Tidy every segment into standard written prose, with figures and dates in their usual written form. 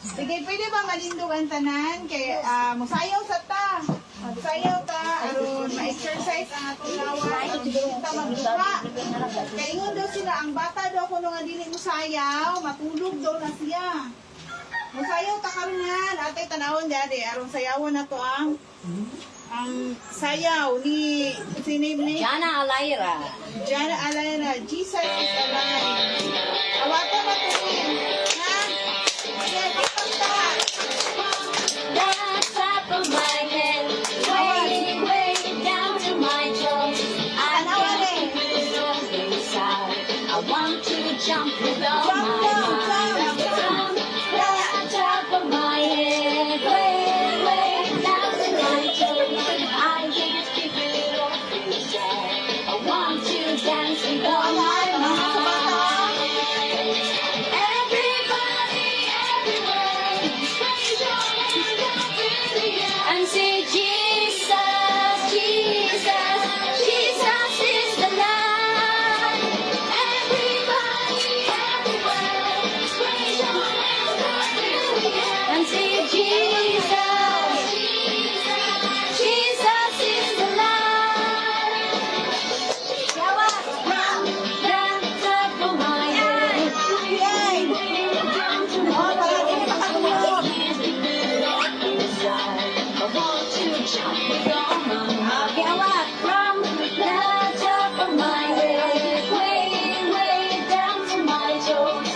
Sige, pwede ba malindog ang tanan? Kay musayaw sa ta. Musayaw ta, aron ma-exercise ang atong lawas, aron kita magduka. Kaya ingon daw sila, ang bata daw kung nga dili musayaw, matulog daw na siya. Musayaw ta karon nga, natay tanawon dali, aron sayawan na to ang sayaw ni sinib ni Jana Alayra. Jana Alayra, Jesus is alive. Awata na to ha? Kaya kapanta. The top of my head, way, way down to my toes. I can't feel inside. I want to jump with all my might. From the top of my head, way, way down to my toes. I can't keep it all inside. I want to dance with all my might. Everybody, everywhere, raise your hands up in the air and say, Jesus, Jesus, Jesus is the light. Everybody, everywhere, raise your hands up in the air and say, Jesus, Jesus is the light. From the top of my head, down to my toes. I want to jump with all my might. From the top of my head, way, way down to my toes. I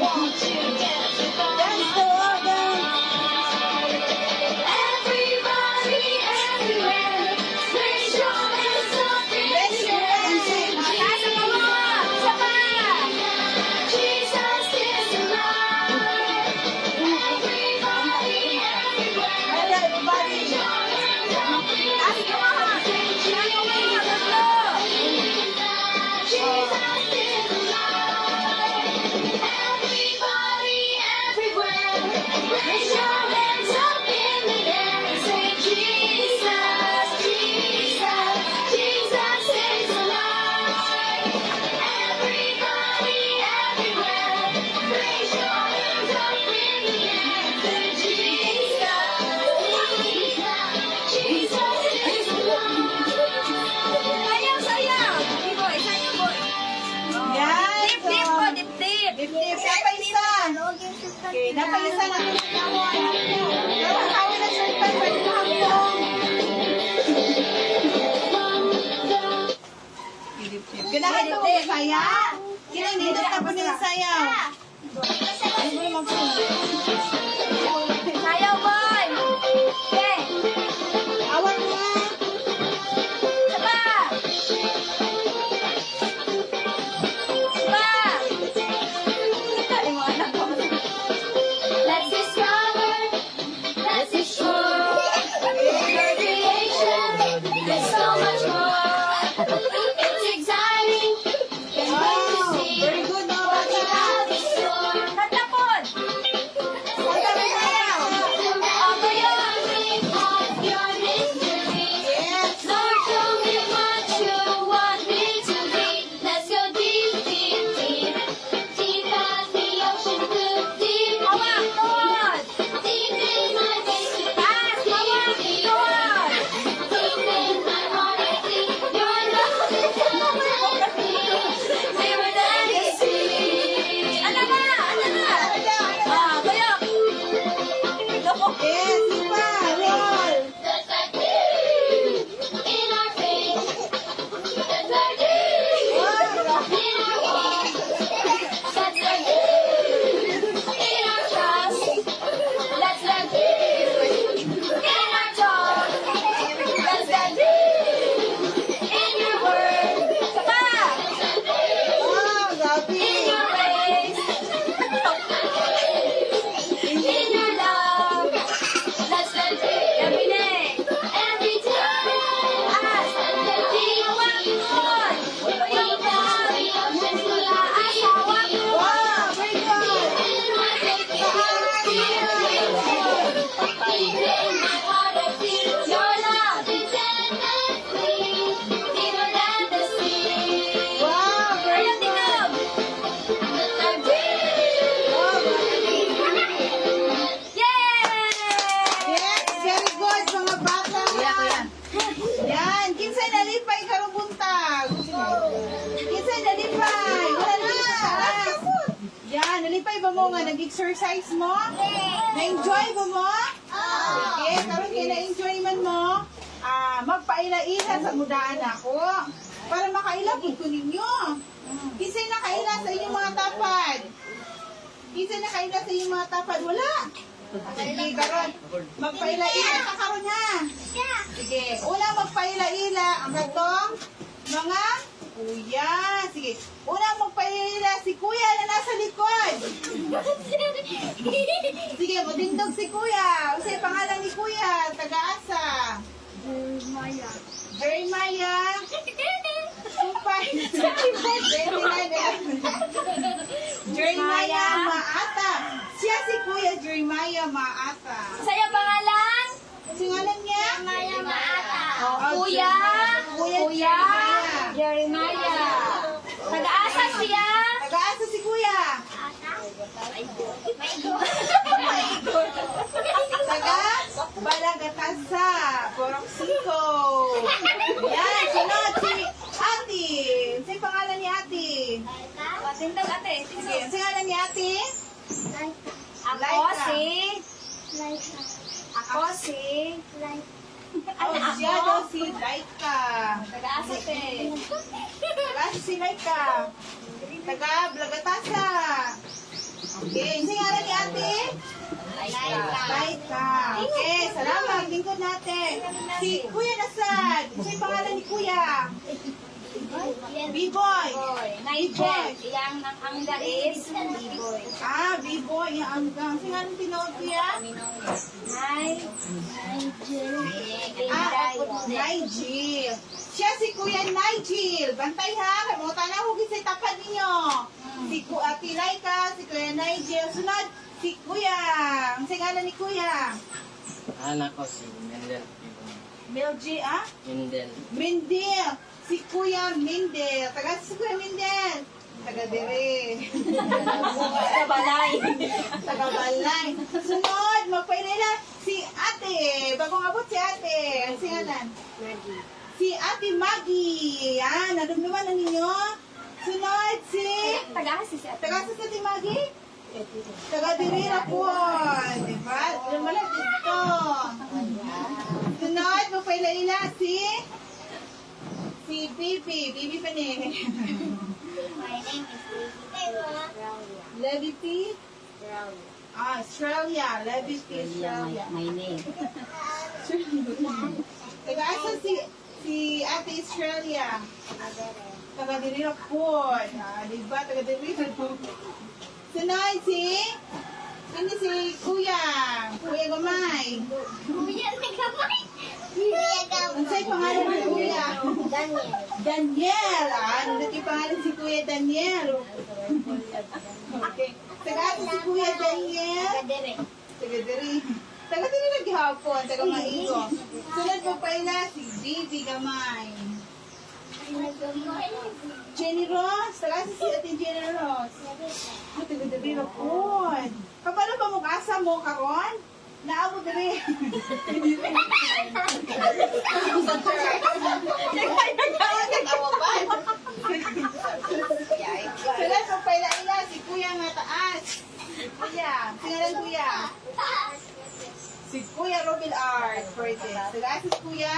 want to dance with all my might. Everybody, everywhere, raise your hands up in the air and say, Jesus is alive. Everybody, everywhere, raise your hands up in the air and say, Jesus is alive. Everybody, everywhere, raise your hands up in the air and say, Jesus, Jesus, Jesus is alive. Everybody, everywhere, raise your hands up in the air and say, Jesus, Jesus is alive. Sayaw, sayaw! Boy, sayaw, boy. Yan. Dip, dip po, dip, dip. Dip-dip. Napaisa. Okay, napaisa na. Kawin na siya. Pwede na hapon. Ganahan mo mo saya? Kinanindot na po nila sayaw. Ay, mo naman po. Sayaw, boy. Okay. Awan mo nga. Saba. Saba. Tali mo, anak ko. Let's discover, let's explore your creation. There's so much more. It's exciting. Can't wait to Wow, see very good, no, what you bata. have in store. Nalipay ba mo nga nag-exercise mo? Na-enjoy ba mo? Sige, karon kay na-enjoy man mo, magpaila-ila sa mudaan ako para makaila pud ko ninyo. Kisay nakaila sa inyong mga tapad? Kisay nakaila sa inyong mga tapad? Wala. Sige, karon magpaila-ila ka karon ha. Sige, una magpaila-ila ang katong mga kuya. Sige, una magpaila si kuya na nasa likod. Sige, matindog si kuya. Kasi pangalan ni kuya, taga-asa. Jeremiah. Supay. Jeremiah Maata. Siya si kuya Jeremiah Maata. Sa'yo pangalan? Singalan niya? Maya Maata. Oh, Kuya. Kuya Kuya. Jeremiah. Jeremiah. Taga-asa siya? Taga-asa si kuya. Taga Balagatasa. Poroxico. Yan, sunod si Ate. Sino pangalan ni Ate? Tindog ate. Sige, singalan ni Ate? Ako Laika. si... Ako si... Oh, siya daw si Laika. Taga-asa te. Taga si Laika. Taga Blagatasa. Okay, singalan ni Ate? Laika. Okay, salamat. Lingkod natin. Si Kuya Nasad. Sino pangalan ni Kuya? B-Boy. Nigel. Yang nangangga is B-boy. Ah, B-Boy. Yung anggang. Singalan tinawag Kuya? Nigel. Siya si Kuya Nigel. Bantay ha. Kamuta na hugis sa tapat ninyo. Si Ate Laika, si Kuya Nigel. Sunod, si Kuya. Ang singalan ni Kuya? Anak ko si Mendel. Melji, ah? Mendel. Mindel. Si Kuya Mindel. Taga si Kuya Mindel. Taga dire. Sa balay. Taga Balay. Sunod, magpailala si Ate. Bagong abot si Ate. Ang singalan? Si Ate Maggie. Yan, nadumduman na ninyo. Sunod, si... Taga-asa siya. Taga sa Ate Maggie? Taga Dirira po. Diba? Lumalag dito. Sunod, magpailala si... Si Bibi. Bibi pa ni. My name is Levy P. Australia. Levy P. Australia. My name. Taga-asa si Ate Australia. Taga Dirira po. Diba? Taga Dirira po. Sunod si Kuya. Kuya Gamay. Kuya, nagkamay. Ang sa'yo pangalan ni Kuya? Daniel. Nandito yung pangalan si Kuya Daniel. Okay. Taga si Kuya Daniel. Taga Diri. Taga Diri naghapon. Taga Maigo. Sunod po pa ina si Bibi Gamay. Jenny Ross. Taga si Ate Jenny Ross. Taga Diri na po. Kapano ba mukasa mo karon? Naamo Diri. Sila sa paila-ila si Kuya nga taas. Si Kuya. Singalan Kuya. Si Kuya Robin Art. Birthday. Sila si Kuya.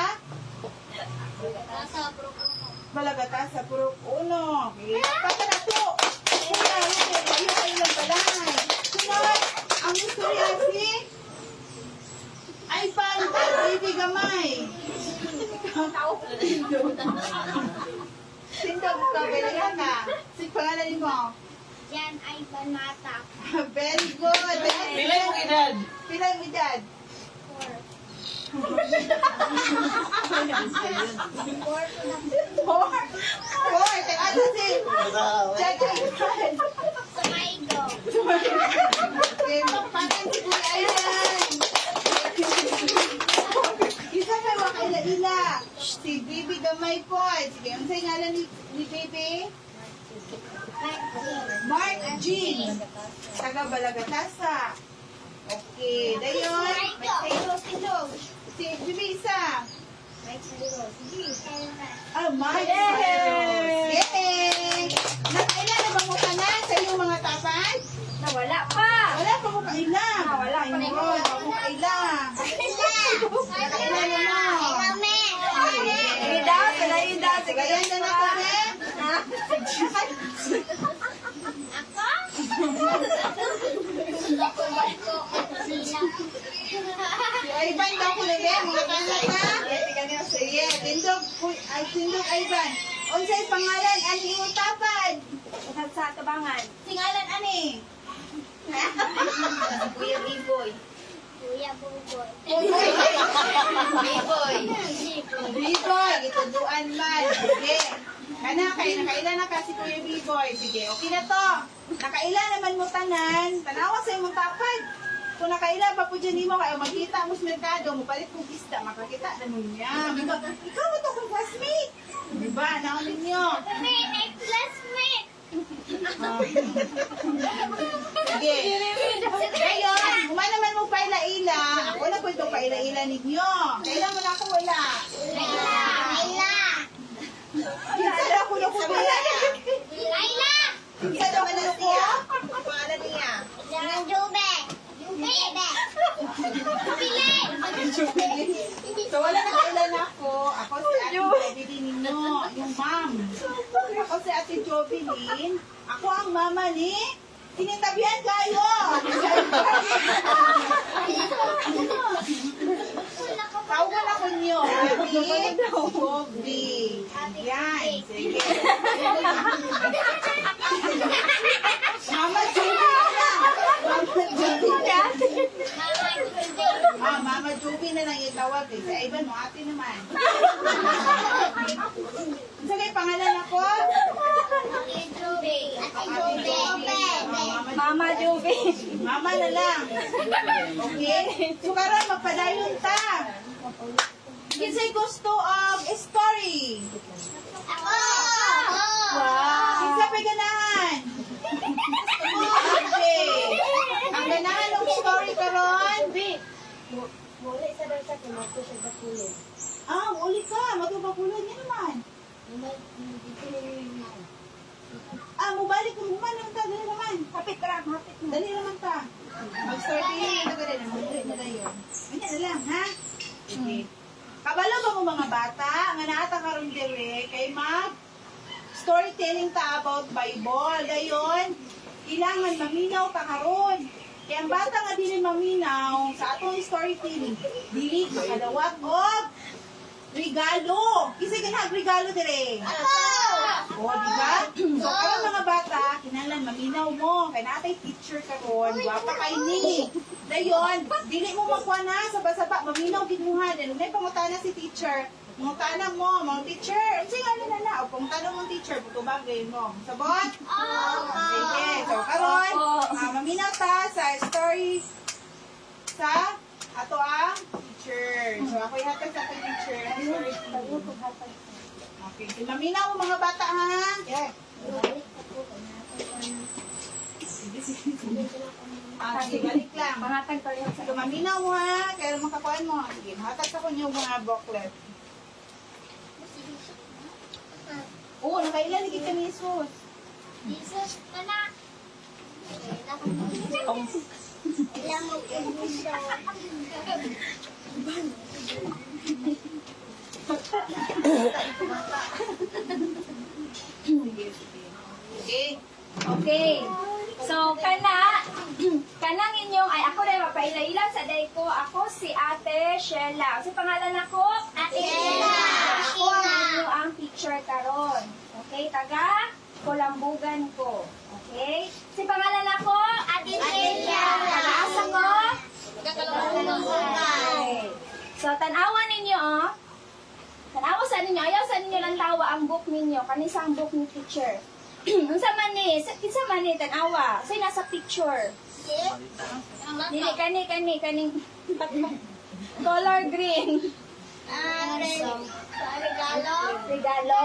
Malagata sa Purok Uno. Okay. Pata na to. Kuya, kayo kayo lang balay. Sunod, ang istorya si Ivan Bibi Gamay. Sindog ka, balihan ka. Si pangalan mo. Yan ay banata. Very good. Pilay mo edad. Pilay mo edad. 4. Ano si? Check it. Sa Maigo. Okay, magpatay si Kuya Ayan. Isa may wakaila-ila. Si Bibi Gamay po. Sige, ang sa'yo ngalan ni Bibi? Mark Jean. Taga Balagatasa. Okay, dayon. Si Bibi isa. Oh, Mike Cyrus. Yay! Nakailan na ba mo ka na sa iyong mga tapad? Ivan. Unsay pangalan ani imong tapad? Sa tabangan. Singalan ani? Kuya B-boy. Kuya Buboy. B-boy. B-boy, gituduan man. Sige. Nakailan na kasi Kuya B-boy. Sige, okay na to. Nakailan naman mo tanan. Tanawa sa imong tapad. Kung nakailan pa po dyan mo, kayo magkita mo sa merkado, mo palit kong isda, makakita na mo niya. Ikaw mo to kong classmate. Diba? Naon ninyo. Classmate. Sige. Ngayon, kumain naman mo paila-ila. Ako na po itong paila-ila ninyo. Kailan mo na ako wala? Kinsa na ako na ko wala? Kinsa na ako na ko? Ang pangalan niya? So wala na kailan ako. Ako si Ate Jovelyn ninyo. Yung ma'am. Ako si Ate Jovelyn. Ako ang mama ni Tinitabihan kayo! Tawag ako niyo. Ate Jovi. Yan. Sige. Mama Jovi na. Mama Jovi na lang itawag. Sa iba mo, ate naman. Sige, pangalan ako? Mama Jovi. Mama na lang. Okay? So, karon magpadayon ta. Kinsay gusto of story? Wow. Kinsa pa ganahan? Okay. Ang ganahan ng story karon? Muli sa daw sa kumato siya bakulog. Uli ka. Matubapulod niya naman. Mubalik kung humanang ta. Dali naman. Hapit ka lang, hapit mo. Dali naman ta. Mag-start din. Ito ka rin. Mag-start na yun. Ganyan na lang, ha? Okay. Kabalo ba mo mga bata? Nga naata karon dire kay mag storytelling ta about Bible. Dayon, kailangan maminaw ta karon. Kaya ang bata nga dili maminaw sa atong storytelling, dili makadawat og regalo. Kisay ka regalo dire. O, di ba? So, karon mga bata, kinahanglan maminaw mo. Kaya natay teacher karon, gwapa kay ni. Dayon, dili mo magkuha na saba-saba, maminaw ginuha. Then, may pangutana si teacher. Pangutana mo, mga teacher. Sige, na. O, pangutana mo teacher, putubagay mo. Sabot? Sige. So, karon, maminaw ta sa story sa ato ang teacher. So, ako ihatag sa aking teacher. Story. Okay. Maminaw mo mga bata, ha? Yeah. Sige, balik lang. Pangatag ko yung Sige, maminaw mo, ha? Kaya makakuhaan mo. Sige, mahatag sa kunyo mga booklet. Oo, nakailan ni kita ni Jesus. Jesus na na. Ilang mo Sige. Okay. Okay. So, kanang inyong, ay ako rin mapaila-ila sa day ko. Ako si Ate Sheila. Si pangalan ako? Ate Sheila. Ako ang inyong teacher karon. Okay, taga Kulambugan ko. Okay? Si pangalan ako? Ate Sheila. Taga-asa ko? Okay. So, tanawan ninyo, oh. Tanawa sa ninyo, ayaw sa ninyo lang tawa ang book ninyo, kanisang book ni teacher. Unsa man ni, tanawa, say nasa picture. Dili kaning color green. Regalo.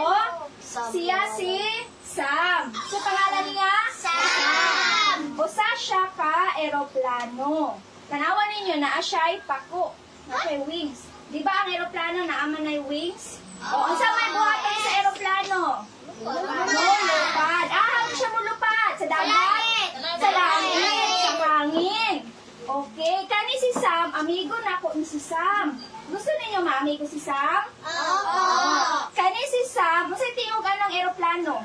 Siya si Sam. So pangalan niya? Sam. Usa siya ka eroplano. Tanawa ninyo na siya ay pako. Okay, wings. Di ba ang eroplano naaman ay wings? O, unsa may buhaton sa eroplano? Lupad. Ano siya mulupad? Sa dagat? Sa langit. Sa hangin. Okay. Kani si Sam, amigo na ako ni si Sam. Gusto ninyo maamigo si Sam? Oo. Kani si Sam, masay tingog anong eroplano?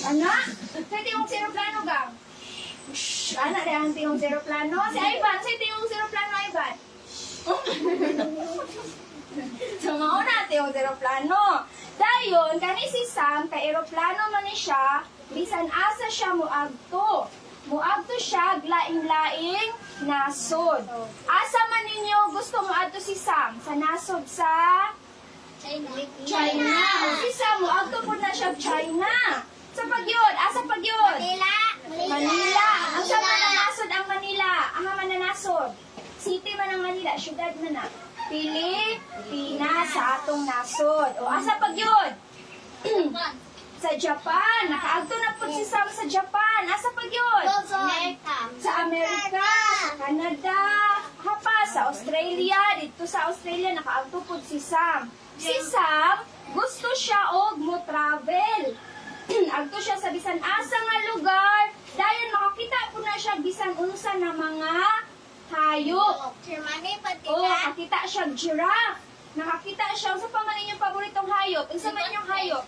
Ano? Masay tingog si eroplano gang? Ana rin ang tingog si eroplano? Si Ivan, masay tingog si eroplano Ivan? So, mauna ate yung eroplano. Dayon, kani si Sam, kay eroplano man ni siya, bisan asa siya muagto. Muagto siya, glaing-laing nasod. Asa man ninyo gusto muadto si Sam? Sa nasod sa China. O si Sam, muagto po na siya China. Sa pagyod, asa pagyod? Manila. Ang sa mananasod ang Manila. Ang mananasod. City man ang Manila, syudad na na. Pilipinas sa atong nasod. O asa pagyod? Sa Japan. Nakaagto na po si Sam sa Japan. Asa pagyod? Sa Amerika, sa Canada, hapa sa Australia. Dito sa Australia, nakaagto po si Sam. Si Sam, gusto siya og mo travel. Agto siya sa bisan asa nga lugar. Dayon makakita po na siya bisan unsa na mga hayop. Oh, nakita siya giraffe. Nakakita siya. Sa pa man inyong paboritong hayop? Unsa man inyong hayop?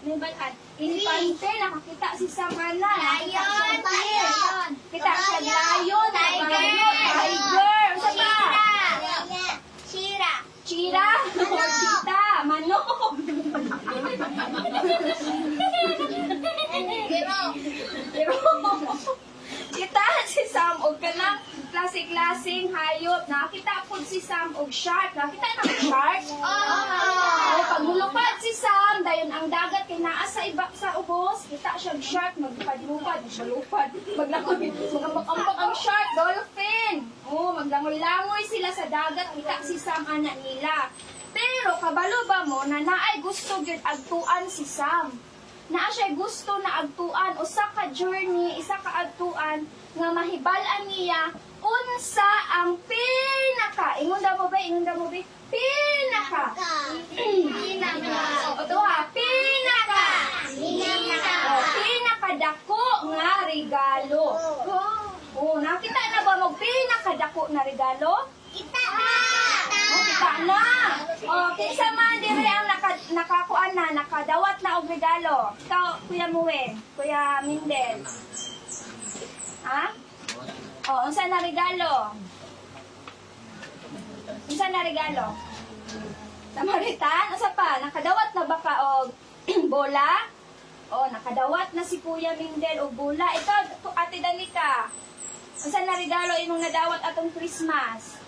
Elefante. Nakakita si Samana. Lion. Kita siya lion. Tiger. Unsa pa? Chira. Chita. Manok. Pero, kita si Sam og kanang klase-klaseng hayop. Nakita po si Sam og shark. Nakita na ang shark? Pag mulupad si Sam, dayon ang dagat kay naa sa iba sa ubos, kita siya og shark, maglupad-lupad, malupad. Maglangoy, magambak ang shark, dolphin. Maglangoy-langoy sila sa dagat, kita si Sam ana nila. Pero kabalo ba mo na naay gusto gyud agtuan si Sam? Naa siya gusto na agtuan usa ka journey, isa ka agtuan nga mahibal-an niya unsa ang pinaka. Ingon daw mo ba? Pinaka. O to ha, pinaka. Pinakadako nga regalo. Nakita na ba mo pinakadako na regalo? Kita na. Kinsa man dire ang nakakuan na, nakadawat na og regalo. Ikaw, Kuya Muwen, Kuya Mindel. Ha? Unsa na regalo? Unsa na regalo? Samaritan? Unsa pa? Nakadawat na ba ka og bola? Nakadawat na si Kuya Mindel og bola. Ito, Ate Danica. Unsa na regalo imong nadawat atong Christmas?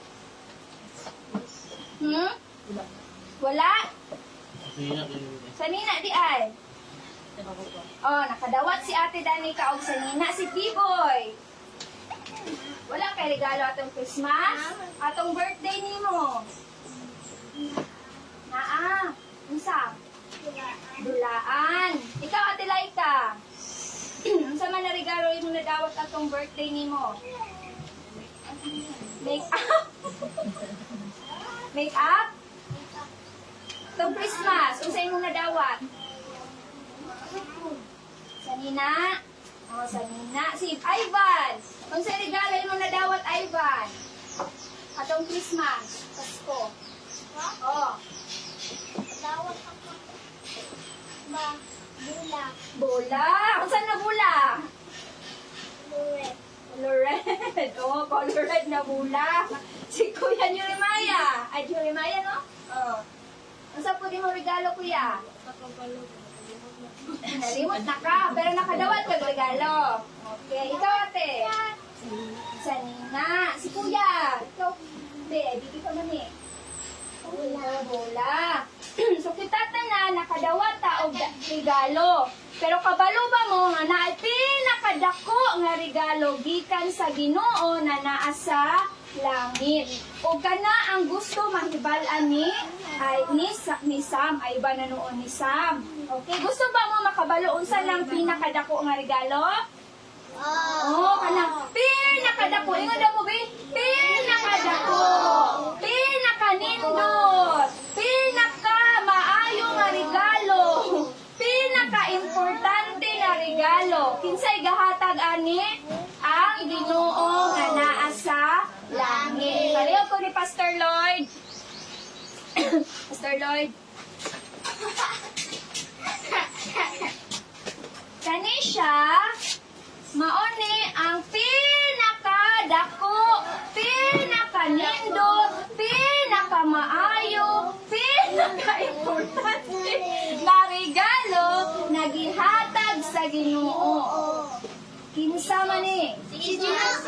Wala? Sa nina di ay? Nakadawat si Ate Danica og sa nina si P-Boy. Wala kay regalo atong Christmas? Atong birthday nimo? Unsa? Dulaan. Ikaw, Ate Laika. Unsa man na regalo imong nadawat atong birthday nimo? Make-up? Make-up? Itong Christmas, unsa imong nadawat? Sa nina? Sa nina. Si Ivan. Unsa regalo imong nadawat, Ivan? Atong Christmas. Pasko. Bola. Unsa na bola? Color red. Color red na bola. Si Kuya Jeremiah. Ay, Jeremiah, no? Unsa po di mo regalo, Kuya? Nalimot na ka, pero nakadawat kag regalo. Okay, ikaw, Ate. Sa nina. Si Kuya. Ikaw, di ka man eh. Bola. So, kita na nakadawat ta og regalo. Pero kabalo ba mo nga naay pinakadako nga regalo gikan sa Ginoo na naa sa langit. O kana ang gusto mahibal-an ni Sam, ay ba na noon ni Sam? Okay, gusto ba mo makabalo unsa lang pinakadako nga regalo? Kanang pinakadako. Ingon daw mo ba? Pinakadako. Pinakanindot. Pinaka-maayo nga regalo. Pinaka-importante nga regalo. Kinsay gahatag ani? Ang Ginoo nga naa sa langit. Pareho ko ni Pastor Lloyd. Pastor Lloyd. Kani siya, mauni ang pinakadako, pinakanindot, maayo, pinaka-importante na regalo na gihatag sa Ginoo. Kinsa man ni? Si Jesus.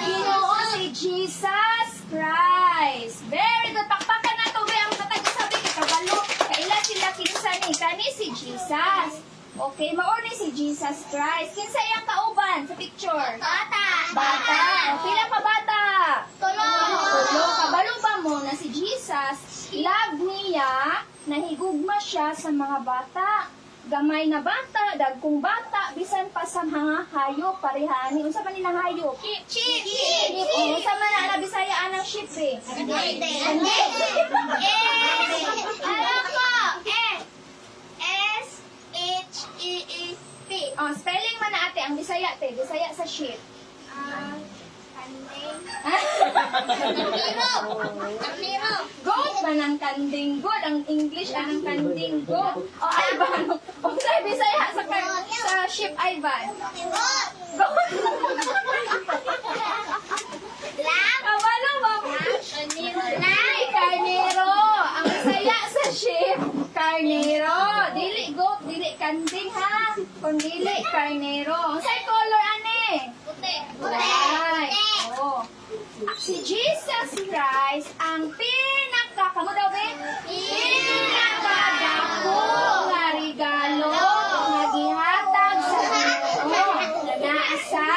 Ginoo si Jesus Christ. Very good. Pakpakan na to. Ang katag-sabi kay kabalo. Kaila sila kinsa ni? Kani si Jesus. Okay, mauni si Jesus Christ. Kinsa iyang kauban sa picture? Bata. Bata. O, pila pa bata? Tulo. Kabalo ba mo na si Jesus, love niya, nahigugma siya sa mga bata. Gamay na bata, dagkong bata, bisan pa sa mga hayop, parehani. Unsa man nilang hayop? Chip. O, unsa man na Bisaya anang ship eh? Hindi. Alam ko. S-H-E-E-P. Oh, spelling man na ate, ang Bisaya te, Bisaya sa ship. Takmiro. Goat man ang kanding goat, ang English anang kanding goat. O, Ivan, unsa Bisaya sa ship Ivan? Goat. Kabalo ba mo? Nay, karnero. Ang Bisaya sa ship, karnero. Dili goat, dili kanding ha. Kung dili, karnero. Unsay color ane? Right. Oh. Si Jesus Christ ang kamo daw be? Pinakadako nga regalo nga gihatag sa Ginoo na naa sa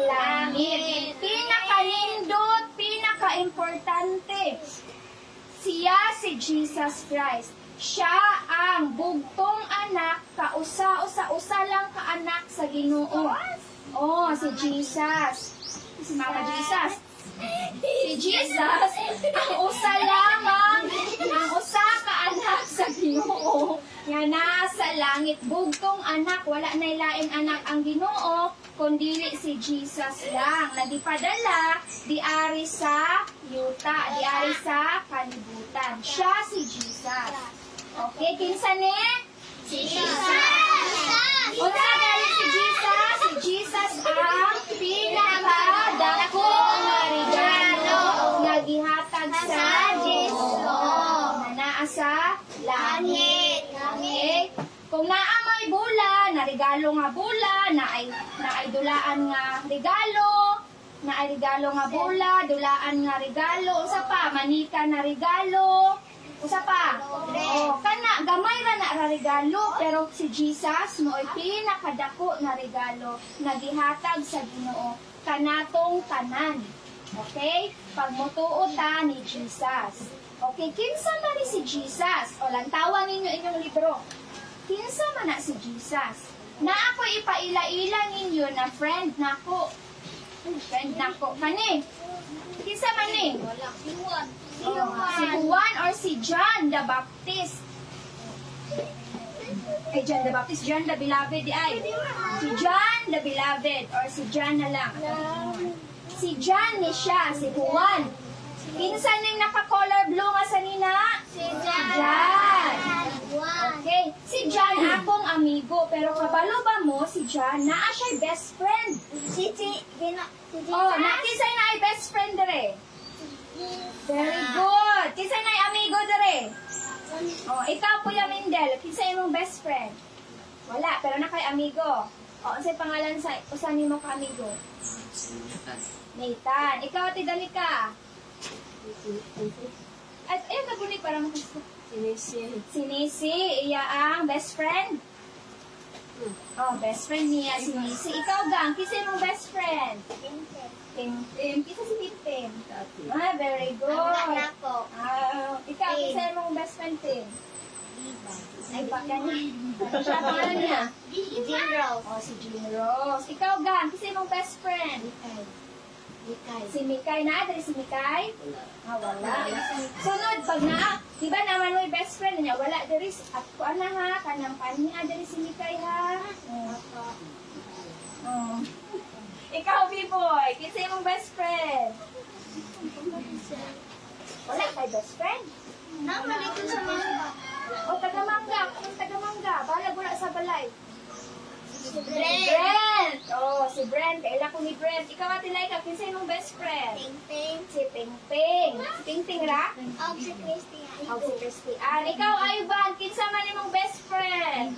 langit. Pinakanindot, pinaka-importante. Siya si Jesus Christ. Siya ang bugtong anak, kausa-usa lang ka anak sa Ginoo. Oh, si Jesus. Si Mama Jesus. Si Jesus, ang usa lamang, ang usa ka anak sa Ginoo nga nasa langit. Bugtong anak, wala na lain anak ang Ginoo, kundi si Jesus lang. Nagipadala, diari sa yuta, diari sa kalibutan. Siya si Jesus. Okay, kinsa ni? Si Jesus. Unsa gali si Jesus? Si Jesus ang pinakadako nga regalo nga gihatag sa Ginoo na naa sa langit. Okay? Kung naa may bula, na regalo nga bula, na ay dulaan nga regalo, na ay regalo nga bula, dulaan nga regalo, usa pa manika na regalo, usa pa. Oh, kana gamay ra na regalo, pero si Jesus mo'y pinakadako na regalo na gihatag sa Ginoo kanatong tanan. Okay? Pagmutuo ta ni Jesus. Okay, kinsa man ni si Jesus? O lantawan ninyo inyong libro. Kinsa man na si Jesus? Na ako ipaila-ila ninyo na friend nako. Friend nako. Kani? Kinsa man ni? Si Juan or si John the Baptist. Ay, John the Baptist, John the Beloved di ay. Si John the Beloved or si John na lang. Si John ni siya, si Juan. Kinsa ning naka-color blue nga sa nina? Si John. Okay, si John akong amigo, pero kabalo ba mo si John naa siya best friend. Oh, nakisay na ay best friend dire. Very good. Kinsa na ay amigo dire? Oh, ikaw Kuya Mindel, kinsa imong best friend? Wala, pero na kay amigo. Oh, unsay pangalan sa usa nimo ka amigo? Nathan. Ikaw Ate Dalika. At ayun ka guni para makasuko. Si Nisi, iya ang best friend. Oh, best friend niya si Nisi. Ikaw gang, kisa imong best friend? Tintin. Kisa si Tintin. Ah, very good. Ikaw, kisa imong best friend, Tin? Ay, baka niya. Siya pangalan niya? Oh, si Jean Rose. Ikaw gang, kisa imong best friend? Si Mikay na, dali si Mikay? Ah, wala. Sunod, pag na, di ba naman mo yung best friend niya, wala, dali, at kuan na ha, kanang paniya, dali si Mikay ha. Oh. Ikaw, B-boy, kinsa imong best friend? Wala kay best friend? O, taga-mangga, anong taga-mangga? Balag wala sa balay. Si Brent. Oh, si Si Brent, kaila ko ni Brent. Ikaw ate Laika, kinsa imong best friend? Si Pingping. Si Pingping ra? Si Christian. Ikaw, Ivan, kinsa man imong best friend?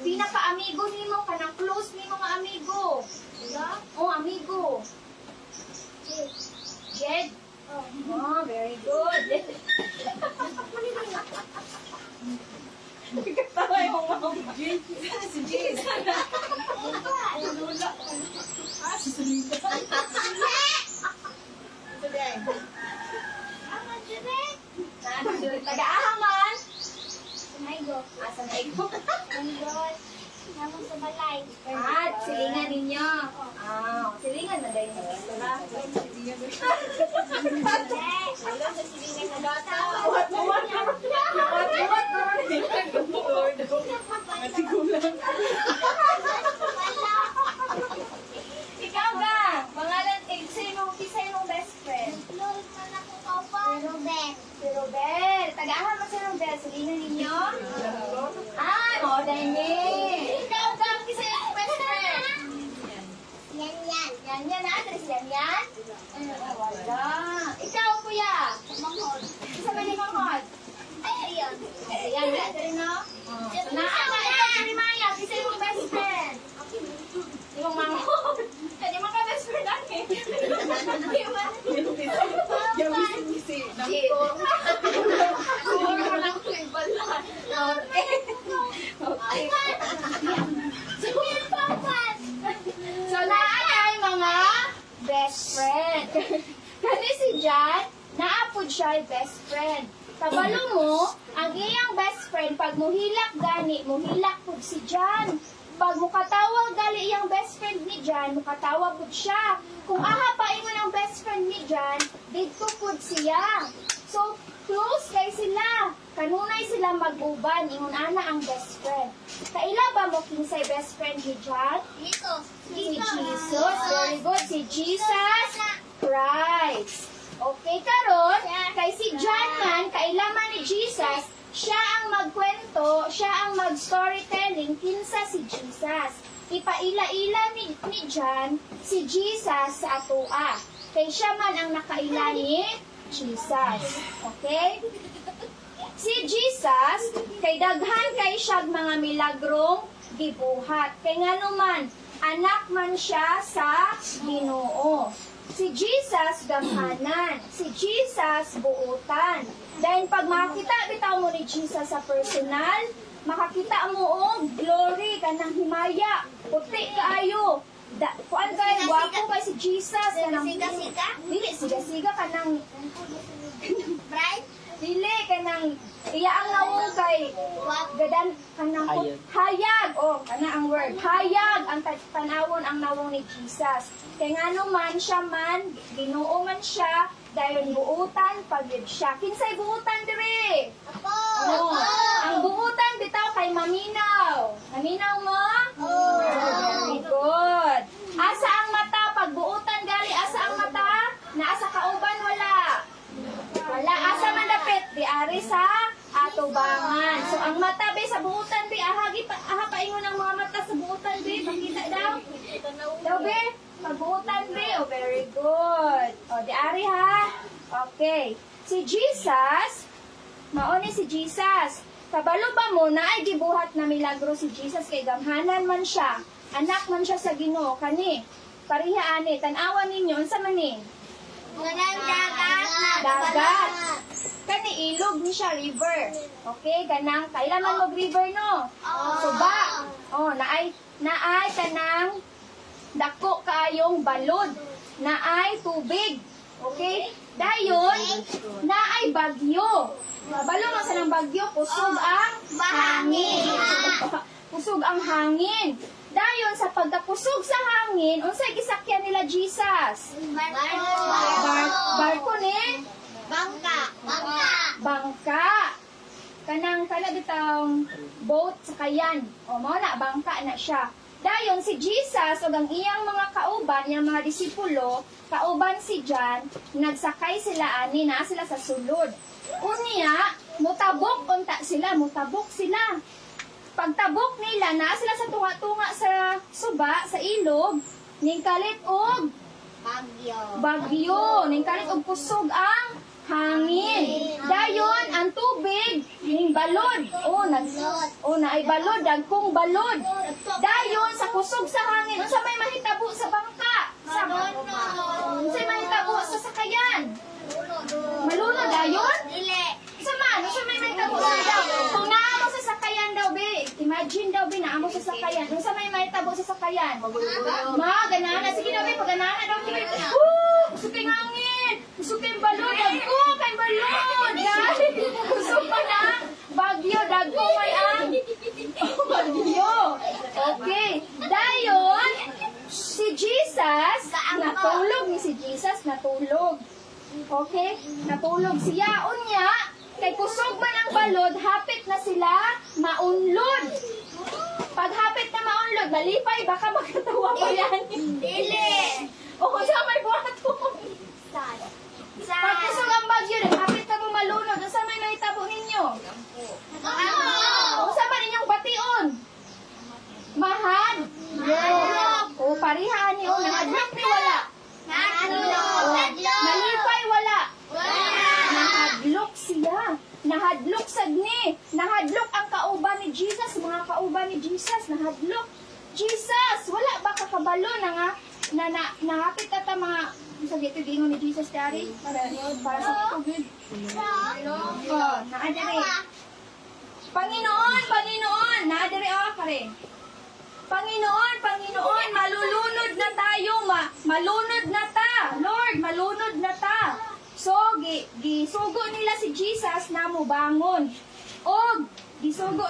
Pinaka-amigo nimo, kanang close nimo nga amigo. Oh, amigo. Jed? Oh, very good. Katawa yung mama. Si Jade. Taga-ahaman. Asa na ikaw? At, silingan ninyo. Silingan na dahil sa diba? Ikaw ba? Pangalan, sino mong best friend? Si Robert. Taga-ahan mo si Robert. Silingan ninyo? Oo, dahil ikaw ba? Kisa yung best friend? Yan, Andres. Yan? Wala. Ikaw, kuya? Isa ba ni Manghod? Ayan, rin, no? Ikaw, si Maya. Kisa yung best friend? Yung Manghod. Kaya mga best friend natin. So, naay mga best friend. Kani si Jan, naapod siya ay best friend. Kabalo mo, ang iyang best friend, pag muhilak gani, muhilak po si Jan. Pag mukatawag gali iyang best friend ni Jan, mukatawag po siya. Kung ahapain mo ng best friend ni Jan, dito po siya. So, close kay sila. Kanunay sila mag-uban, ingon ana ang best friend. Kaila ba mo kinsay best friend ni Jan? Si Jesus. Very good. Si Jesus Christ. Okay, karon kay si John man, kailaman ni Jesus, siya ang magkwento, siya ang mag-storytelling kinsa si Jesus. Ipaila-ila ni John si Jesus sa atua. Kay siya man ang nakaila ni Jesus. Okay? Si Jesus, kay daghan kay siyag mga milagrong gibuhat. Kay nganuman, anak man siya sa Ginoo. Si Jesus gamhanan, si Jesus buutan. Dahil pag makakita bitaw mo ni Jesus sa personal, makakita mo og glory kanang himaya, puti kaayo. Kuan kay gwapo kay si Jesus kanang dili siga-siga kanang dili kanang iya ang nawong kay gadan kanang hayag kana ang word hayag ang tanawon ang nawong ni Jesus kay ngano man siya man Ginoo man siya dayon buutan pagyud siya kinsay buutan diri ang buutan bitaw kay maminaw mo very good asa ang mata pag buutan gali asa ang mata naasa kauban wala asa man dapit di ari sa atubangan. So ang mata be sa buutan be aha paingon ang mga mata sa buutan be pakita daw. Daw be pagbuutan be very good. Di ari ha. Okay. Si Jesus mao ni si Jesus. Kabalo ba mo na ay gibuhat na milagro si Jesus kay gamhanan man siya. Anak man siya sa Ginoo kani. Pariha ani tan-awan ninyo unsa man ni? Dagat. Kani ilog ni siya river. Okay, ganang kailangan mag river no. Suba. Naay kanang dako kaayong balod. Naay tubig. Okay? Dayon naay bagyo. Mabalo man sa nang bagyo kusog ang hangin. Kusog ang hangin. Dayon sa pagkapusog sa hangin, unsay gisakyan nila Jesus? Barko ni? Bangka. Kanang bitang boat sa kayan. Mao na bangka na siya. Dayon si Jesus ug ang iyang mga kauban, yang mga disipulo, kauban si John, nagsakay sila ani na sila sa sulod. Unya, mutabok sila. Pagtabok nila, na sila sa tunga-tunga sa suba, sa ilog, ning kalit og bagyo, ning kalit og kusog ang hangin. Dayon ang tubig ning balod. Na ay balod, dagkong balod. Dayon sa kusog sa hangin, unsa may mahitabo sa bangka? Unsa may mahitabo sa sakayan? Malunod dayon? Unsa may mahitabo sa daw? Kung naamo sa sakayan daw, be, imagine daw, be, naamo sa sakayan. Unsa may mahitabo sa sakayan? Ganana. Sige daw, be, pag-ganana daw, be. Kusog kay hangin. Kusog kay balod. Dagko kay balod. Kusog pa na. Bagyo. Dagko may ang bagyo. Okay. Dayon, si Jesus, natulog ni si Jesus, natulog. Okay? Natulog siya. Unya, kay kusog man ang balod, hapit na sila maunlod. Pag hapit na maunlod, malipay, baka magkatawa pa yan. O kung saan may buhaton. Pag kusog ang bagyo, hapit na mo malunod, kung saan may mahitabo ninyo? Kung saan ba ninyong bation? Mahad? O parihaan niyo, nahadlok ni wala. Malipay wala. Nahadlok siya. Nahadlok sagni. Nahadlok ang kauban ni Jesus. Mga kauban ni Jesus. Nahadlok. Jesus! Wala ba kakabalo na nga? Nahapit ata mga... Sa dito gingon ni Jesus dari. Para sa COVID. Naadari. Panginoon! Naadari kare. Panginoon, malulunod na tayo, malunod na ta. Lord, malunod na ta. So, gisugo nila si Jesus na mubangon. O, gisugo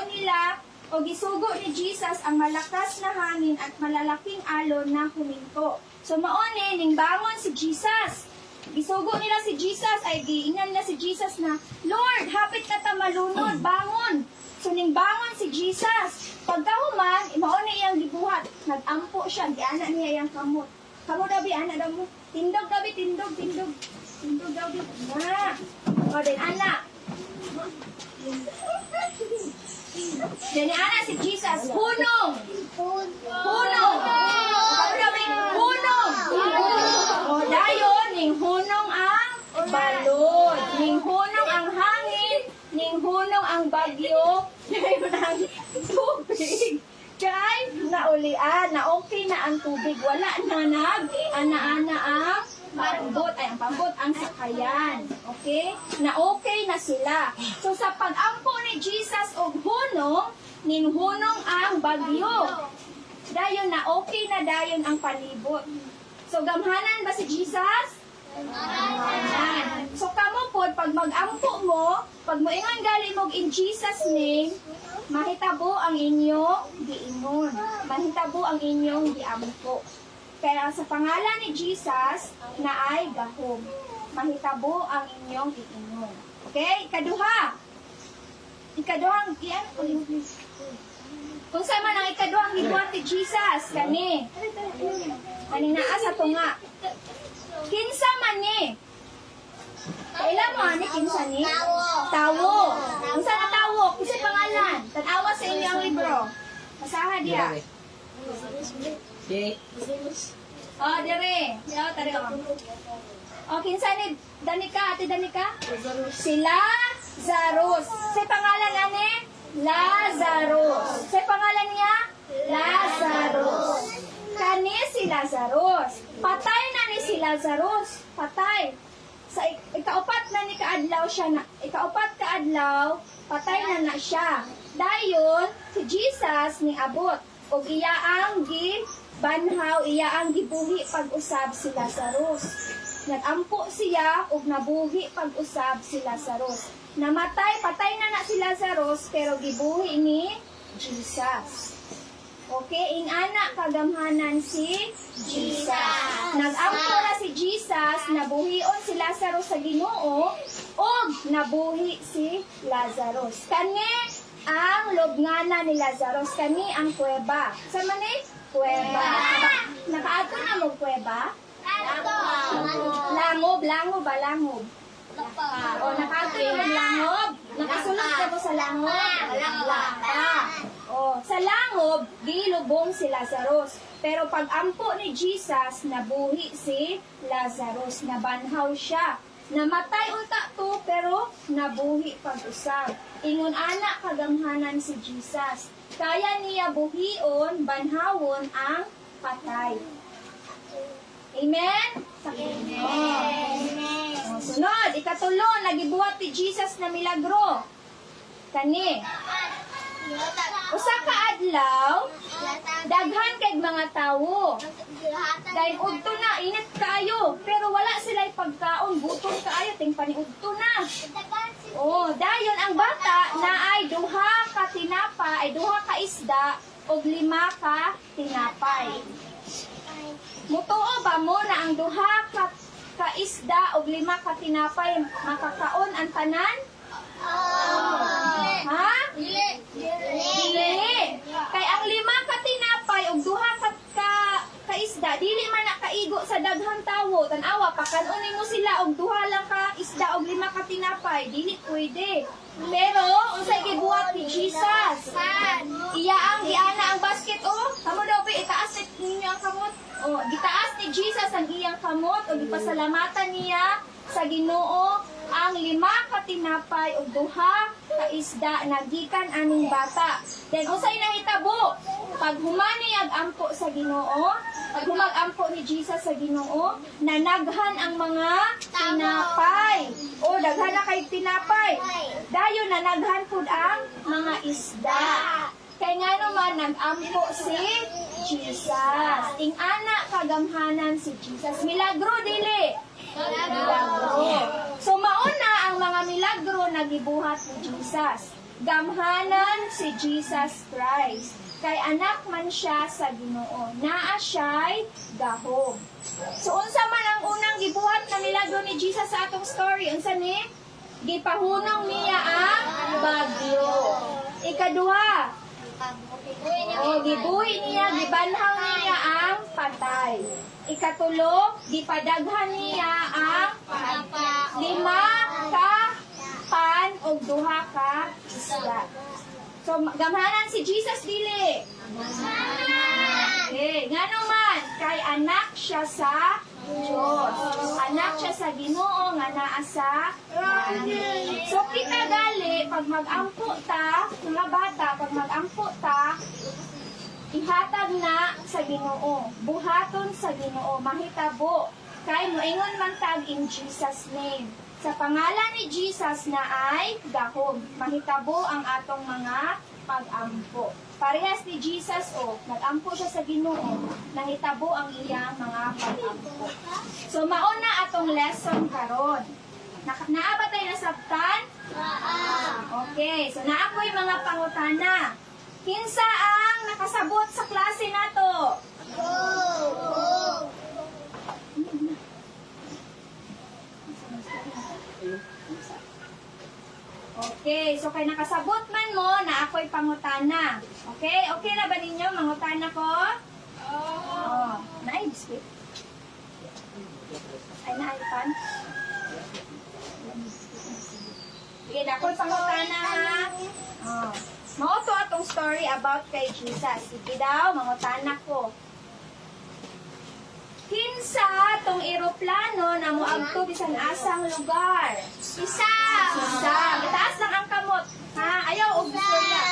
ni Jesus ang malakas na hangin at malalaking alon na huminto. So, maone, ning bangon si Jesus. Gisugo nila si Jesus, ay giingan nila si Jesus na, Lord, hapit na ta malunod, bangon. So, ning bangon si Jesus. Pagkahuman, mauna iyang gibuhat. Nag-ampo siya, giana niya iyang kamot. Kamot daw, ana daw mo. Tindog daw, tindog. Tindog daw, na. O, din, ana. Dini, ana si Jesus. Hunong. O, dayon, ning hunong ang balod. Ning hunong ang hangin. Ning hunong ang bagyo. Dayon ang tubig. Kay naulian na okay na ang tubig. Wala na ana-ana ang pambot. Ay, ang pambot ang sakayan. Okay? Na okay na sila. So, sa pag-ampo ni Jesus o hunong, ning hunong ang bagyo. Dayon na okay na dayon ang palibot. So, gamhanan ba si Jesus? Amen. So, kamo po, pag mag-ampo mo, pag moingan gali mo in Jesus' name, mahitabo ang inyong giingon. Mahitabo ang inyong giampo. Kaya sa pangalan ni Jesus, na ay gahom. Mahitabo ang inyong giingon. Okay? Ikaduha. Ikaduhang, iyan? Kung saan man ang ikaduhang gibuhat ni Jesus, kani. Kani naa sa tunga. Kinsa man ni? Kailan mo ani kinsa ni? Tawo. Unsa na tawo? Kinsa pangalan? Tanawa sa inyo ang libro. Basaha diha. Oh, dire. Yo, tari oh. Oh, kinsa ni Danica, Ate Danica? Si Lazarus. Sa pangalan ani? Lazarus. Sa pangalan niya? Lazarus. Kani si Lazarus. Patay na ni si Lazarus. Patay. Sa ikaupat na ni kaadlaw siya na. Ikaupat kaadlaw, patay na siya. Dayon, si Jesus ni abot. O iyaang gibanhaw, iyaang gibuhi pag-usab si Lazarus. Nag-ampo siya o nabuhi pag-usab si Lazarus. Namatay, patay na si Lazarus, pero gibuhi ni Jesus. Okay, ingana kagamhanan si Jesus. Nag-ampo na si Jesus, nabuhion si Lazarus sa Ginoo, o nabuhi si Lazarus. Kani ang lubngana ni Lazarus, kani ang kuweba. Sa mani? Kuweba. Nakaato na mo kuweba? Langob. O, nakaato yung langob. Nakasulot ka mo sa langob? Lapa. Oh, sa langob, gilubong si Lazarus. Pero pag ampo ni Jesus, nabuhi si Lazarus. Nabanhaw siya. Namatay unta to, pero nabuhi pag-usab. Ingon ana kagamhanan si Jesus. Kaya niya buhion, banhawon ang patay. Amen? Amen. Oh, sunod, ikatulo, nagibuhat ni Jesus na milagro. Kani. Usa ka adlaw, daghan kay mga tawo. Dahil udto na, init kaayo. Pero wala sila pagkaon, gutom kaayo, ting paniudto na. Oh, dayon ang bata na ay duha ka tinapay, ay duha ka isda, o 5 ka tinapay. Mutuo ba mo na ang duha ka isda o 5 ka tinapay makakaon ang tanan? Ha? Dili. Kay ang 5 ka tinapay o duha ka isda, dili man nakaigo sa daghang tawo. Tanawa, pakanunin mo sila og duha lang ka isda o 5 ka tinapay. Dili pwede. Pero, unsay gibuhat ni Jesus? Iya ang giana ang basket, oh. Kamo daw pa itaas ninyo ang kamot. Oh, gitaas ni Jesus ang iyang kamot o gipasalamatan niya sa Ginoo ang 5 ka tinapay o 2 ka isda na gikan aning bata. Then usay nahitabo pag humaniyag ampo sa Ginoo, pag humag-ampo ni Jesus sa Ginoo, nanaghan ang mga tinapay. O daghan na kay tinapay. Dayon nanaghan pud ang mga isda. Kay nga naman nag-ampo si Jesus. Ing ana kagamhanan si Jesus. Milagro dili. Milagro. So mauna ang mga milagro na gibuhat ni Jesus. Gamhanan si Jesus Christ. Kay anak man siya sa Ginoo. Naa siya'y gahom. So unsa man ang unang gibuhat na milagro ni Jesus sa atong story? Unsa ni? Gipahunong niya ang bagyo. Ikaduha, gibuhi niya, gibanhaw niya ang patay. Ikatulo, gipadaghan niya ang 5 ka pan o 2 ka isda. So, gamhanan si Jesus dili. Okay, nga naman, kay anak siya sa Diyos. Anak siya sa Ginoo nga naa sa langit. So, kita gali, pag mag-ampo ta, mga bata, pag mag-ampo ta, ihatag na sa Ginoo. Buhaton sa Ginoo. Mahitabo. Kay moingon man tag in Jesus' name. Sa pangalan ni Jesus na ay gahom. Mahitabo ang atong mga pag-ampo. Parehas ni Jesus, nag-ampo siya sa Ginoo. Nahitabo ang iyang mga pag-ampo. So, mauna atong lesson karon. Naaba tayo nasabtan? Okay. So, naakoy mga pangutana. Kinsa ang nakasabot sa klase nato? Okay, so kay nakasabot man mo na ako'y pangutana. Okay? Okay na ba ninyo mangutana ko? Oh. Naibiscuit? Ay, naipan? Sige, na ako'y pangutana ha. Oh. Mauto atong story about kay Jesus. Sige daw, mangutana ko. Kinsa tong eroplano na moadto bisan asang lugar? Isa. Itaas lang ang kamot. Ha? Ayaw og istorya.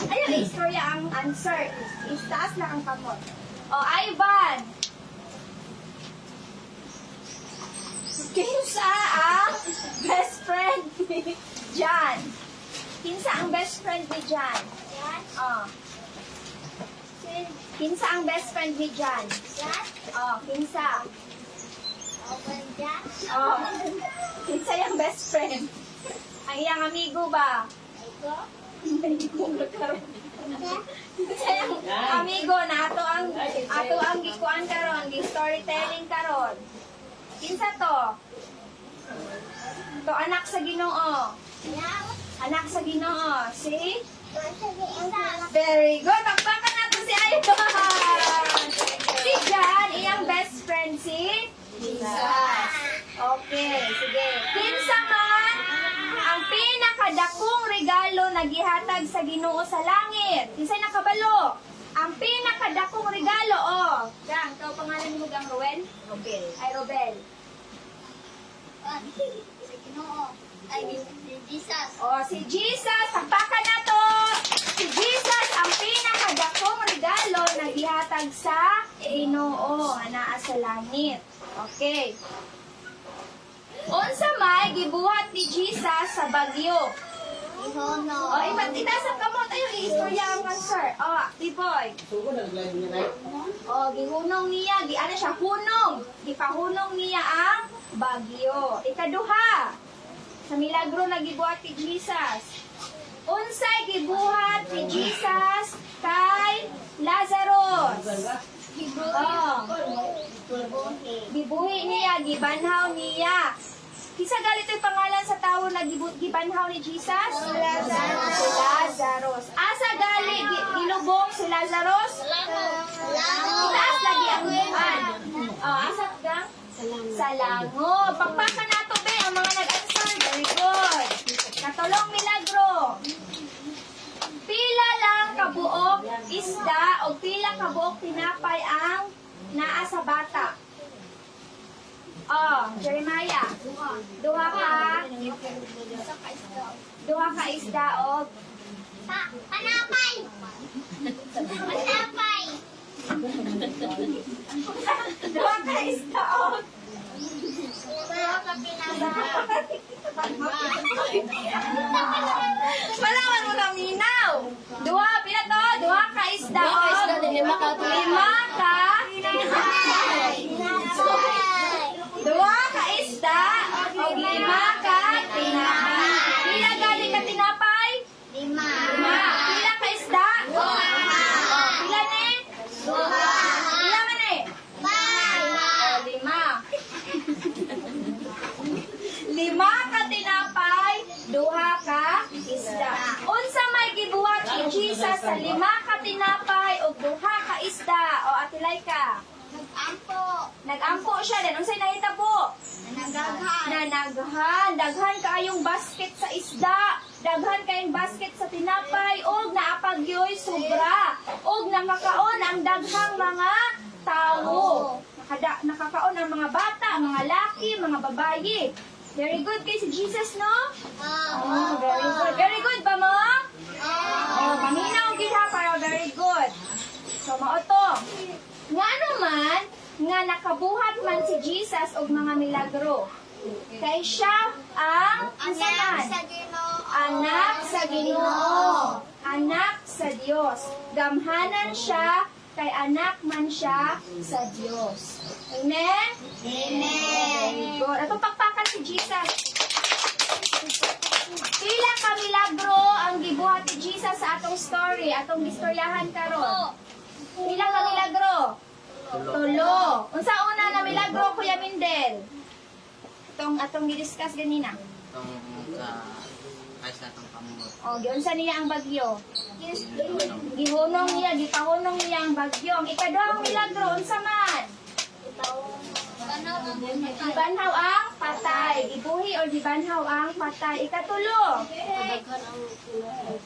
Ayaw istorya ang answer. Itaas lang ang kamot. O, Ivan. Kinsa ang best friend ni John? Kinsa ang best friend ni John? Oh. Kinsa ang best friend ni John? Oh, kinsa? Oh, kinsa yung best friend? Ang iyang amigo ba? Kinsa yung amigo na ato ang gikuan karon, gi storytelling karon. Kinsa to? To anak sa Ginoo. Anak sa Ginoo. Si? Very good. Pakpakan natin si Ivan. Si John, iyang best friend si Jesus. Okay, sige. Kinsa man ang pinakadakong regalo na nagihatag sa Ginoo sa langit. Kinsay nakabalo? Ang pinakadakong regalo, oh. Gang, ikaw pangalan mo gang Roel? Robel. Ay, Robel. Sa Ginoo. Ay, Jesus. Oh, si Jesus, pagpakan na to. Si Jesus, ang pinakadakong regalo na gihatag sa Ginoo nga naa sa langit. Okay. Unsa may gibuhat ni Jesus sa bagyo? Ihono. Oh, imatitasan ka mo tayo i-istorya ang sir. Oh, Tiboy. Oh, gihunong niya, ano siya, hunong. Gipahunong niya ang bagyo. Ikaduha, sa milagro na gibuhat ni Jesus. Unsay gibuhat ni Jesus kay Lazarus? Oh, gibuhi niya, gibanhaw niya. Kisa galit yung pangalan sa tao na gibanhaw ni Jesus? Si Lazarus. Asa gali gilubong si Lazarus? Itaas lagi ang buwan. Oh, asa gang? Sa lango. Pagpakan nato be ang mga nag-answer. Very good. Katulong milagro. Pila lang kabuok isda o pila kabuok tinapay ang naa sa bata. Oh, Jeremiah. Duha ka isda o Panapay. Panapay. duha ka isda o Wala ka pinapay. Malawan mo lang minaw. Pila to? Duha ka isda o lima ka Duha ka isda o lima ka tinapay. Pila galing ka tinapay? Lima. Pila ka isda? Pila ni? Pila man eh? Lima. Lima ka tinapay, duha ka isda. Unsa may gibuhat ni Jesus sa lima ka tinapay o duha ka isda? O atilay ka. Ampo. Nag-ampo siya din. Unsay nahitabo? Nanagaghan. Daghan kaayong basket sa isda. Daghan kayong basket sa tinapay. Og naapagyoy sobra. Og nakakaon ang daghang mga tao. Nakakaon ang mga bata, mga laki, mga babayi. Very good kay si Jesus, no? Oh, very good. Very good ba mo? Oh, paminaw gid ha, pero very good. So, mao to. Nga naman, nga nakabuhat man si Jesus og mga milagro. Kay siya ang Anak saan? sa Ginoo. Anak sa Ginoo. Anak sa Dios. Gamhanan siya, kay anak man siya sa Dios. Amen? Amen. Good. Atong pakpakan si Jesus. Pila ka milagro ang gibuhat ni Jesus sa atong story, atong istoryahan karon. Pila ka milagro? Tulo. Unsa una na milagro, Kuya Mindel? Atong gi-discuss ganina. Itong sa itong pamulot. O, giunsa niya ang bagyo? Gihunong niya, gipahunong niya ang bagyo. Ang ikaduhang milagro, unsa man? Gibanhaw ang patay. Gibuhi o gibanhaw ang patay. Ikatulo.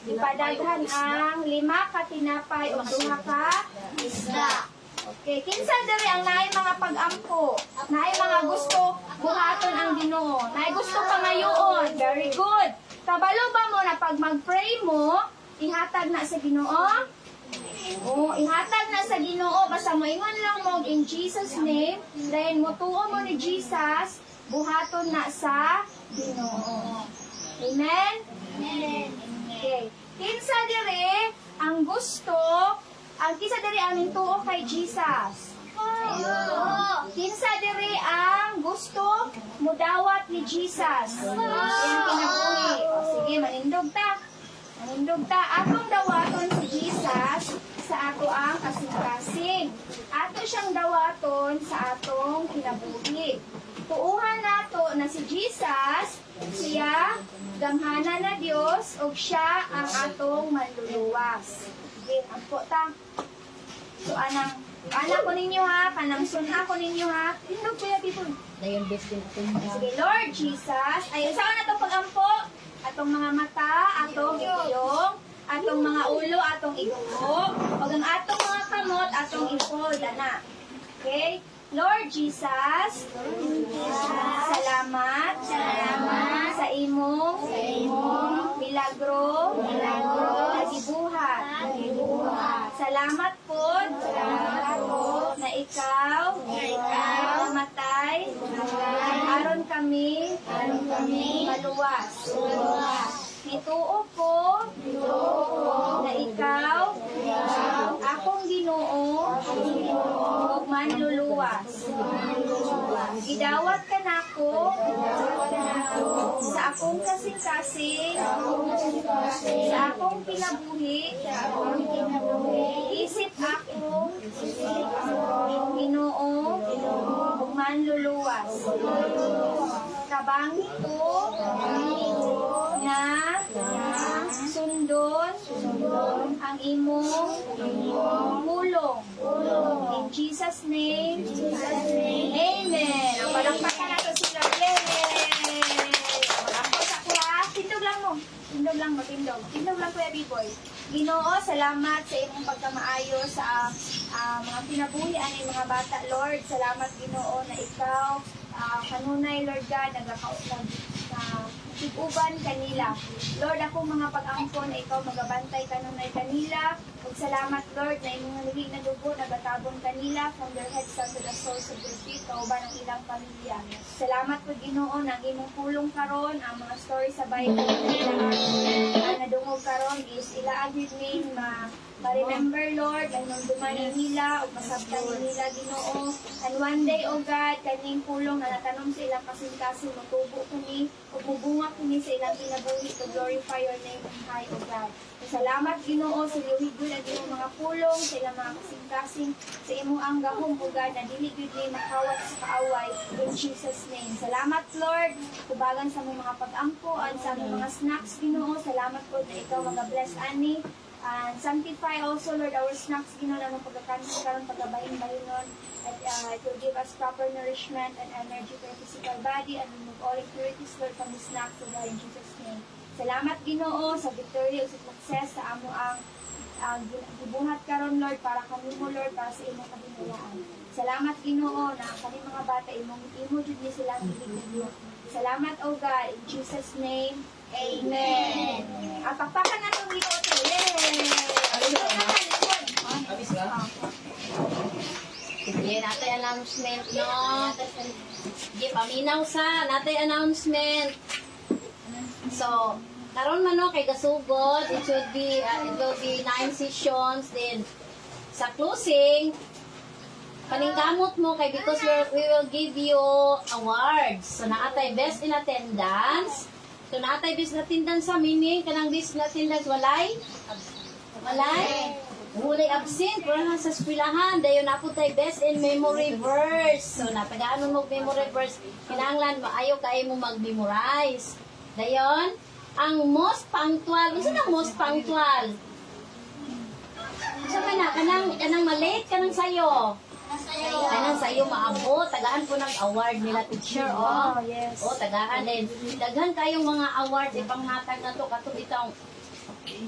Gipadaghan ang 5 ka tinapay o 2 ka isda. Okay, kinsa diri ang naay mga pag-ampo? Naay mga gusto buhaton ang Ginoo. Naay gusto pangayoon. Very good. Kabalo ba mo na pag mag-pray mo, ihatag na sa Ginoo? Oo, ihatag na sa Ginoo. Basta moingon lang mo in Jesus name. Then mutuo mo ni Jesus, buhaton na sa Ginoo. Amen? Okay. Kinsa diri ang gusto, ang kinsa diri ang mintuo kay Jesus? Kinsa diri ang gusto mudawat ni Jesus? Yan kinabuhi. O sige, manindog ta. Manindog ta. Atong dawaton si Jesus sa ato ang kasing-kasing. Ato siyang dawaton sa atong kinabuhi. Tuuhan nato na si Jesus, siya, gamhanan na Dios, ug siya ang atong manluluwas. Okay, ampo ta. So, anak ko ninyo ha, kanang suna ko ninyo ha. Tindog kuya, people. Sige, Lord Jesus. Ay, saan na itong pag-ampo? atong mga mata, atong ilong, atong mga ulo, atong igugo, ug ang atong mga kamot, atong ipod, ana. Okay? Lord Jesus, salamat, sa imong, milagro, nagibuhat. Salamat po, na ikaw, namatay, aron kami, maluwas. Nituo ko, na ikaw, akong Ginoo, ug manluluwas. Gidawat ka nako sa akong kasing-kasing, sa akong kinabuhi, isip ako, Ginoo, ug manluluwas. Kabangi ko na sundon ang imong pulong. In Jesus' name, Amen. Ang palakpakan nato sila. Yay! Palakpak sa kuha. Tindog lang mo. Tindog lang mo, tindog. Tindog lang Kuya B-Boy. Ginoo, salamat sa imong pagkamaayo sa mga kinabuhi ani mga bata, Lord. Salamat Ginoo na ikaw kanunay, Lord God, nag-uban kanila. Lord, ako mga pag-angkon na ikaw magabantay kanunay kanila. Ug salamat, Lord, na imong nalilig na dugo, nagatabon kanila from their heads down to the soles of their feet, kauban ang ilang pamilya. Salamat po, Ginoo, na ang imong pulong karon, ang mga story sa Bible na nadungog karon is ila agad min ma-remember, Lord, ang nung dumani nila, o masabtan nila, Ginoo. And one day, O God, kaning pulong na natanom sa ilang kasing-kasing, matubo kami, o mubunga kami sa ilang kinabuhi to glorify your name on high, O God. Salamat, Ginoo, sa liwigod ang imong mga pulong, sa ilang mga kasing-kasing, sa imong anggahom, O God, na dili gyud ni makawat sa kaaway, in Jesus' name. Salamat, Lord, kubagan sa mga pag-angkuan, sa mga snacks, Ginoo. Salamat po na ikaw mga-bless ani. And sanctify also, Lord, our snacks, Ginoo, na mong pagkakansin karon pagkabahin-bahinon. At it will give us proper nourishment and energy for our physical body and remove all impurities, Lord, from the snacks, O God, in Jesus' name. Salamat, Ginoo, sa victory o sa success sa amo ang gibuhat karon, Lord, para kami mo, Lord, para sa imong kahinayaan. Salamat, Ginoo, na ang kami mga bata, imo jud ni sila ang giligid. Salamat, O God, in Jesus' name, Amen. Ang pakpakan na itong Ginoo to. Yay! Sige, natay announcement, no? Sige, paminaw sa natay announcement. So, karon man no kay gasugod, it will be 9 sessions. Then sa closing, paningkamot mo kay because we will give you awards. So naatay best in attendance. So naatay best in attendance sa meaning kanang best in attendance walay absent para sa eskwelahan. Dayon na po tayo best in memory verse. So napagaano mo memory verse, kinahanglan maayo kay mo mag-memorize. Dayon, ang most punctual, unsa na most punctual? Sa kanang malate kanang sayo. Kanang sayo maabot, tagaan po ng award nila teacher, oh. Yes. Oh, tagaan din. Daghan kayong mga awards ipanghatag na to katong itong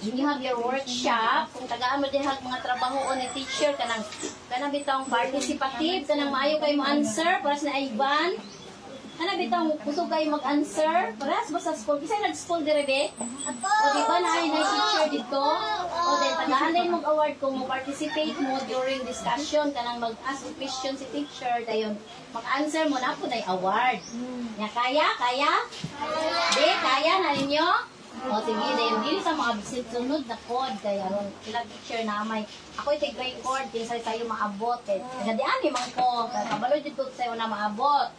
you have your workshop, kung tagaan mo din mga trabaho ni teacher, kanang bitong participative, kanang maayo kayo mo answer, para sa Ivan. Kanang bitong gusto kayo mag-answer, para sa school. Kasi nag-school dire be? O diba na ay teacher dito? O then tagaan din mag-award kung mo participate mo during discussion, kanang mag-ask question si teacher, dayon mag-answer mo na po na award. Nga kaya? Di, kaya na ninyo? O sige, dahil dili sa mga sunod na code, kaya ron, sila teacher na may, ako'y take code, kinsa sa'yo maabot, kaya nagadian yung mga ko, kabalo dito sa'yo na maabot.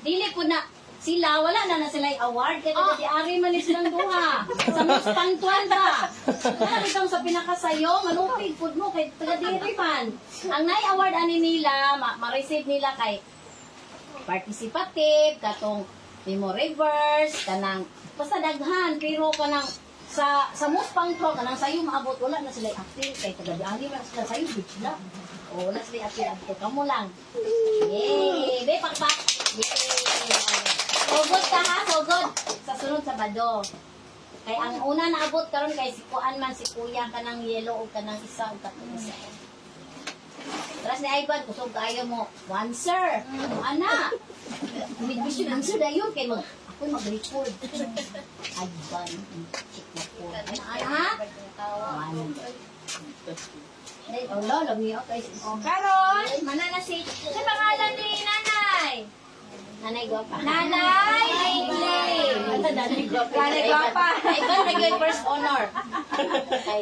Dili po na, sila, wala na sila yung award, kaya nagadiari man silang duha. Sa most punctual ba? Kaya itong sa pinakasayo, malupig po mo, kaya tagadiri man. Ang nai-award ani nila, ma-receive nila kay participative, katong memory verse, kanang basta daghan, pero kanang sa most punctual kanang sayo maabot, wala na sila active kay tagadi man sila sayo sila. O wala sila active kamo lang. Yay! Be pakpak. Yay! Sugod ka ha, sugod sa sunod Sabado. Kay ang una naabot karon kay si Kuan man si Kuya kanang yellow o kanang isa o katong isa. Tapos ni Ivan, kusog kayo mo, answer. Ana. Mission answer na yun kay ako mag-record. Ivan, check na po. Ana? Oh, lolo, mi okay. O, karon, manana si pangalan ni nanay. Nanay Guapa. Nanay Linglin. Nanay Guapa. Nanay Guapa. Ivan, nag first honor.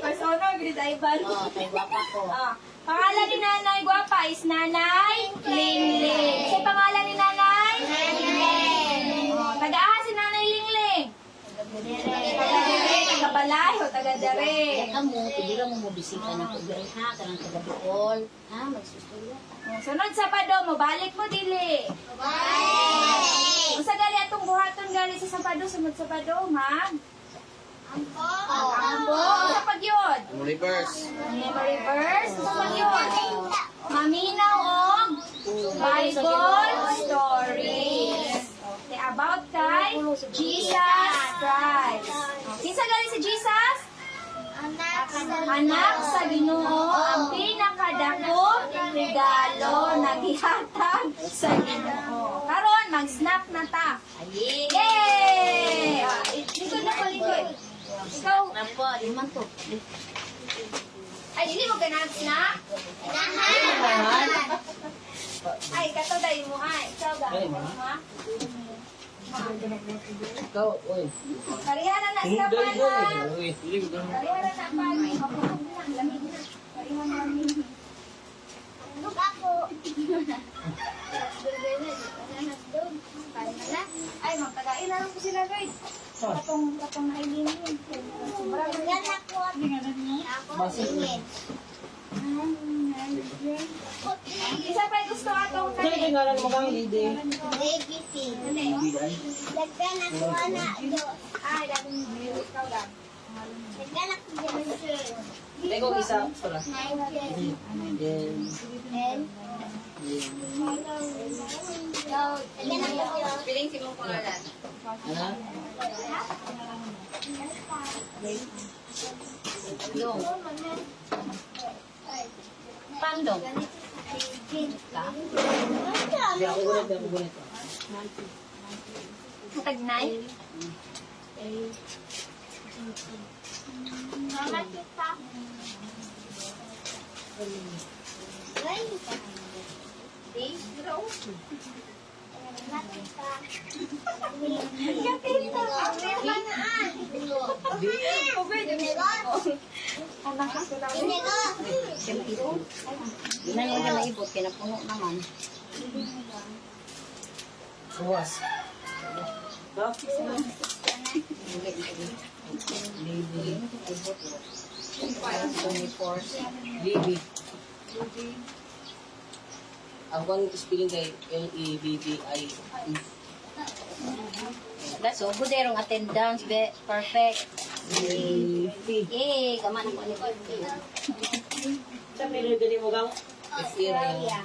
First honor, Grid Ivan. Oh, kay Guapa ko. Ah, pangalan ni Nanay Guapa is Nanay Linglin. Sa pangalan ni Nanay? Linglin. Oh, taga-aha si Nanay Linglin. Taga-dere, taga-balay o taga-dere. Kaya mo, pwede mo bisita ng pagdari ha, kanang taga-Bicol. Ha, magsustuyo. Oh, sunod Sabado mo, balik mo dili. Bye. Usa gali atong buhaton gali sa Sabado, sunod Sabado, ma'am. Ambo. Sa pagyod. Reverse. Memory verse. Sa pagyod. Maminaw og Bible stories. Okay, about kay Jesus Christ. Kinsa gali si Jesus? Anak sa Ginoo, ang pinakadakong regalo na gihatag sa Ginoo. Karon mag-snap na ta. Aye. Yay! Likod na ko, likod. Ikaw, Nampo, liman to. ay, dili mo ganag snap? Ay, kato dahil mo ay. Ikaw ga. Ha? Ikaw, oy. Karihan na snap na. Uy, hiling ka. Karihan na pag. Lamig na. Karihan na lamig. Look ako. Ay, magtagain na lang po sila, guys. Katong nailin yun. Sobrang ganak ko. Isa pa gusto atong Hindi nga lang mga hindi. ay, dami ni ikaw lang. Teko isa pala. Then, Piling si mong pangalan. ano? Yung. Pangdong. Hindi ako gulit, ako gulit. Tagnay? Yun na yung naibot, kinapuno naman. Suwas. Ha? Libi. 24. Libi. Ang kung spelling kay L-E-B-B-I. So, buderong attendance, perfect. Libi. Eh, kaman ako ni Sa pero gali mo gang? Australia.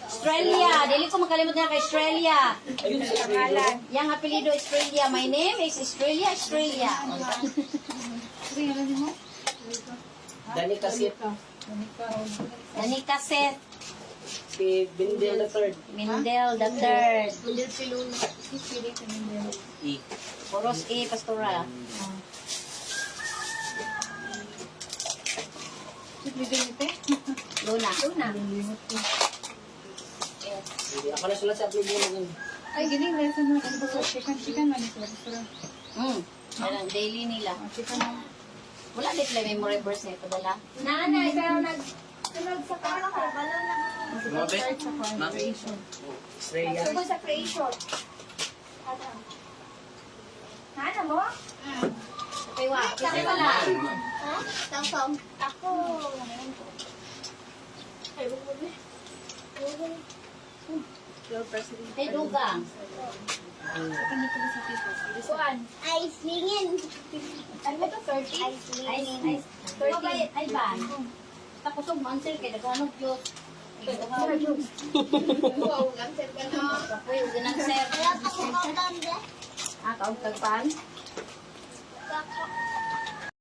Australia, dili ko makalimot na kay Australia. Ayun sa Australia. Yang apelido Australia. My name is Australia, Australia. Dani Kasit. Danica Seth Si Bindel III. Mindel the Third. E. Poros E. Pastora. Luna. Ako na sila sa apelido mo. Ay, gining lesson mo. Ano ba? Chicken man ito. Ayan, daily nila. Chicken na. Wala din sila memory verse na ito dala. Nanay, pero nagsunod sa parang ko. Balon lang. Grabe. Australia. Nagsunod sa creation. Hana mo? Okay, wa. Kasi wala. Ako. Kay Dugang. Kuan. Ano ba ito? 30? Ay, 30. Ay, ba? Takusog man sir kay Dagano Diyos. Kapoy, uganang sir. Ah, kaong kagpan? Bangkok.